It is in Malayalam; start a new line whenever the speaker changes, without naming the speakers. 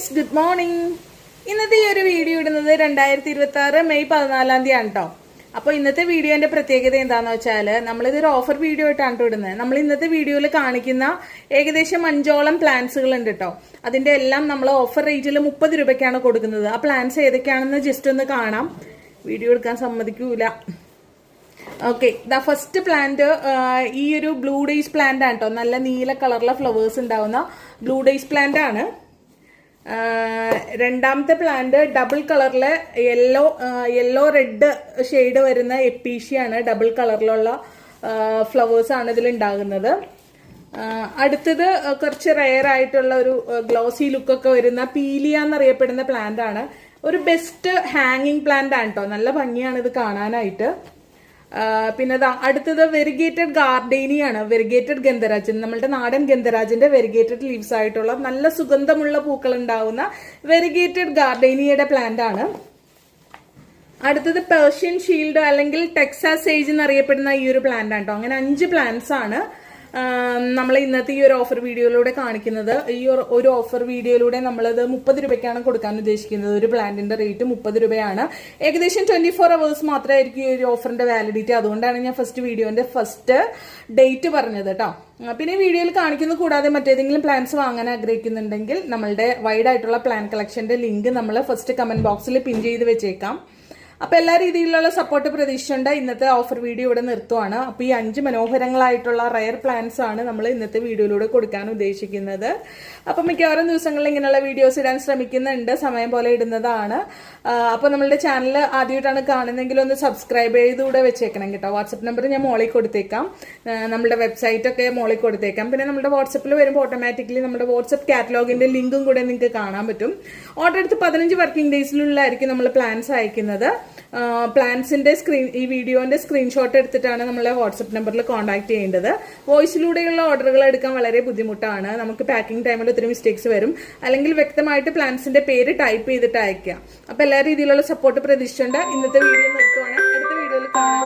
Friends, good morning. ഇന്നത്തെ ഈ ഒരു വീഡിയോ ഇടുന്നത് 2026 മെയ് 14 തീയതി ആണ് കേട്ടോ. അപ്പോൾ ഇന്നത്തെ വീഡിയോന്റെ പ്രത്യേകത എന്താണെന്ന് വെച്ചാൽ നമ്മളിതൊരു ഓഫർ വീഡിയോ ആയിട്ടാണ് ഇടുന്നത്. നമ്മൾ ഇന്നത്തെ വീഡിയോയിൽ കാണിക്കുന്ന ഏകദേശം 5ഓളം പ്ലാൻസുകൾ ഉണ്ട് കേട്ടോ. അതിന്റെ എല്ലാം നമ്മൾ ഓഫർ റേറ്റിൽ 30 രൂപയ്ക്കാണ് കൊടുക്കുന്നത്. ആ പ്ലാൻസ് ഏതൊക്കെയാണെന്ന് ജസ്റ്റ് ഒന്ന് കാണാം. വീഡിയോ എടുക്കാൻ സമ്മതിക്കൂല. ഓക്കെ, ദ ഫസ്റ്റ് പ്ലാന്റ് ഈ ഒരു ബ്ലൂ ഡേയ്സ് പ്ലാന്റ് ആണ് കേട്ടോ. നല്ല നീല കളറിലെ ഫ്ലവേഴ്സ് ഉണ്ടാവുന്ന ബ്ലൂ ഡേയ്സ് പ്ലാന്റ് ആണ്. രണ്ടാമത്തെ പ്ലാന്റ് ഡബിൾ കളറിലെ യെല്ലോ റെഡ് ഷെയ്ഡ് വരുന്ന എപ്പീഷ്യാണ്. ഡബിൾ കളറിലുള്ള ഫ്ലവേഴ്സ് ആണ് ഇതിൽ ഉണ്ടാകുന്നത്. അടുത്തത് കുറച്ച് റെയർ ആയിട്ടുള്ള ഒരു ഗ്ലോസി ലുക്കൊക്കെ വരുന്ന പീലിയ എന്നറിയപ്പെടുന്ന പ്ലാന്റ് ആണ്. ഒരു ബെസ്റ്റ് ഹാങ്ങിങ് പ്ലാന്റ് ആണ് കേട്ടോ. നല്ല ഭംഗിയാണ് ഇത് കാണാനായിട്ട്. പിന്നെ അടുത്തത് വെരിഗേറ്റഡ് ഗാർഡേനിയാണ്. വെരിഗേറ്റഡ് ഗന്ധരാജൻ, നമ്മളുടെ നാടൻ ഗന്ധരാജന്റെ വെരിഗേറ്റഡ് ലീവ്സ് ആയിട്ടുള്ള നല്ല സുഗന്ധമുള്ള പൂക്കൾ ഉണ്ടാവുന്ന വെരിഗേറ്റഡ് ഗാർഡേനിയയുടെ പ്ലാന്റ് ആണ്. അടുത്തത് പേർഷ്യൻ ഷീൽഡ് അല്ലെങ്കിൽ ടെക്സാസ് സേജ് എന്നറിയപ്പെടുന്ന ഈ ഒരു പ്ലാന്റ് ആണ് കേട്ടോ. അങ്ങനെ 5 പ്ലാന്റ്സ് ആണ് നമ്മൾ ഇന്നത്തെ ഈ ഒരു ഓഫർ വീഡിയോയിലൂടെ കാണിക്കുന്നത്. ഈ ഒരു ഓഫർ വീഡിയോയിലൂടെ നമ്മളത് 30 രൂപയ്ക്കാണ് കൊടുക്കാൻ ഉദ്ദേശിക്കുന്നത്. ഒരു പ്ലാന്റിന്റെ റേറ്റ് 30 രൂപയാണ്. ഏകദേശം 24 hours മാത്രമായിരിക്കും ഈ ഒരു ഓഫറിന്റെ വാലിഡിറ്റി. അതുകൊണ്ടാണ് ഞാൻ വീഡിയോന്റെ ഫസ്റ്റ് ഡേറ്റ് പറഞ്ഞത് കേട്ടോ. പിന്നെ വീഡിയോയിൽ കാണിക്കുന്നത് കൂടാതെ മറ്റേതെങ്കിലും പ്ലാൻസ് വാങ്ങാൻ ആഗ്രഹിക്കുന്നുണ്ടെങ്കിൽ നമ്മളുടെ വൈഡ് ആയിട്ടുള്ള പ്ലാൻ കളക്ഷന്റെ ലിങ്ക് നമ്മൾ ഫസ്റ്റ് കമന്റ് ബോക്സിൽ പിൻ ചെയ്ത് വെച്ചേക്കാം. അപ്പൊ എല്ലാ രീതിയിലുള്ള സപ്പോർട്ട് പ്രതീക്ഷിച്ചുകൊണ്ട് ഇന്നത്തെ ഓഫർ വീഡിയോ ഇവിടെ നിർത്തുവാണ്. അപ്പൊ ഈ 5 മനോഹരങ്ങളായിട്ടുള്ള റയർ പ്ലാന്റ്സ് ആണ് നമ്മൾ ഇന്നത്തെ വീഡിയോയിലൂടെ കൊടുക്കാൻ ഉദ്ദേശിക്കുന്നത്. അപ്പൊ മിക്കവാറും ദിവസങ്ങളിൽ ഇങ്ങനെയുള്ള വീഡിയോസ് ഇടാൻ ശ്രമിക്കുന്നുണ്ട്, സമയം പോലെ ഇടുന്നതാണ്. അപ്പൊ നമ്മളുടെ ചാനൽ ആദ്യമായിട്ടാണ് കാണുന്നതെങ്കിൽ ഒന്ന് സബ്സ്ക്രൈബ് ചെയ്തുകൂടെ വെച്ചേക്കണം കേട്ടോ. വാട്സപ്പ് നമ്പർ ഞാൻ മോളിൽ കൊടുത്തേക്കാം, നമ്മുടെ വെബ്സൈറ്റ് ഒക്കെ മോളിൽ കൊടുത്തേക്കാം. പിന്നെ നമ്മുടെ വാട്സപ്പിൽ വരുമ്പോൾ ഓട്ടോമാറ്റിക്കലി നമ്മുടെ വാട്സപ്പ് കാറ്റലോഗിന്റെ ലിങ്കും കൂടെ നിങ്ങൾക്ക് കാണാൻ പറ്റും. ഓർഡർ എടുത്ത് 15 വർക്കിംഗ് ഡേയ്സിലുള്ളായിരിക്കും നമ്മൾ പ്ലാൻസ് അയക്കുന്നത്. പ്ലാൻസിന്റെ ഈ വീഡിയോന്റെ സ്ക്രീൻഷോട്ട് എടുത്തിട്ടാണ് നമ്മളെ വാട്സപ്പ് നമ്പറിൽ കോൺടാക്ട് ചെയ്യേണ്ടത്. വോയിസിലൂടെയുള്ള ഓർഡറുകൾ എടുക്കാൻ വളരെ ബുദ്ധിമുട്ടാണ്. നമുക്ക് പാക്കിംഗ് ടൈമിൽ ഒത്തിരി മിസ്റ്റേക്സ് വരും. അല്ലെങ്കിൽ വ്യക്തമായിട്ട് പ്ലാൻസിന്റെ പേര് ടൈപ്പ് ചെയ്തിട്ട് അയക്കാം. അപ്പൊ എല്ലാ രീതിയിലുള്ള സപ്പോർട്ട് പ്രതീക്ഷിച്ചുകൊണ്ട് ഇന്നത്തെ വീഡിയോ നിർത്തുവാണ്. അടുത്ത വീഡിയോയിൽ കാണാം.